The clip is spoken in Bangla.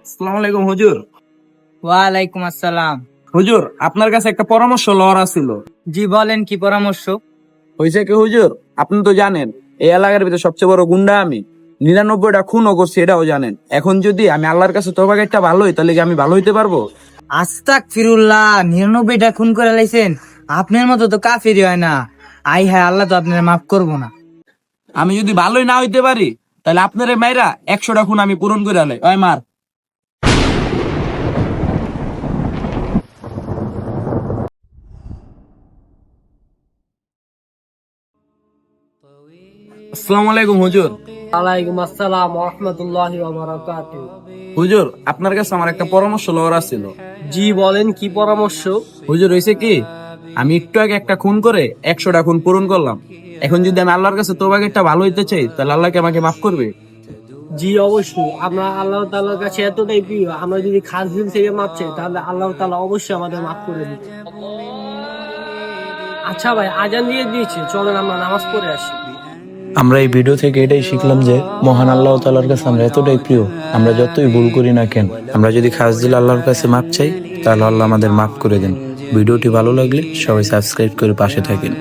আসসালামু আলাইকুম হুজুর। ওয়ালাইকুম আসসালাম। হুজুর, আপনার কাছে একটা পরামর্শ লওয়ার ছিল। জি বলেন, কি পরামর্শ? হয়েছে কি হুজুর, আপনি তো জানেন এই এলাকার ভিতরে সবচেয়ে বড় গুন্ডা আমি। 99টা খুনও করছি, এটাও জানেন। এখন যদি আমি আল্লাহর কাছে তওবা একটা ভালো হই, তাহলে কি আমি ভালো হইতে পারবো? আস্তাক ফিরুল্লাহ, 99টা খুন করে লাইছেন। আপনার মতো তো কাফিরই হয় না। আই হ্যাঁ, আল্লাহ তো আপনার মাফ করবো না। আমি যদি ভালোই না হইতে পারি, তাহলে আপনার মাইরা 100টা খুন আমি পূরণ করে আলাই। ওই মার। আসসালামু আলাইকুম হুজুর। ওয়ালাইকুম আসসালাম ওয়া রাহমাতুল্লাহি ওয়া বারাকাতুহু। হুজুর, আপনার কাছে আমার একটা পরামর্শ লওয়ার ছিল। জি বলেন, কি পরামর্শ? হুজুর, হয়েছে কি, আমি একটু আগে একটা খুন করে 100টা খুন পূরণ করলাম। এখন যদি আমি আল্লাহর কাছে তওবা একটা ভালো হইতে চাই, তাহলে আল্লাহকে আমাকে মাফ করবে? জি অবশ্যই, আমরা আল্লাহ তাআলার কাছে এতটাই প্রিয়, আমরা যদি খাস দিল থেকে মাপ চাই তাহলে আল্লাহ তাআলা অবশ্যই আমাদের মাফ করে দিবে। আচ্ছা ভাই, আজান দিয়ে দিয়েছে, চলেন আমরা নামাজ পড়ে আসি। আমরা এই ভিডিও থেকে এটাই শিখলাম যে মহান আল্লাহ তাআলার কাছে আমরা এতটাই প্রিয়, আমরা যতই ভুল করি না কেন, আমরা যদি খাস দিল আল্লাহর কাছে মাপ চাই, তাহলে আল্লাহ আমাদের মাফ করে দেন। ভিডিওটি ভালো লাগলে সবাই সাবস্ক্রাইব করে পাশে থাকেন।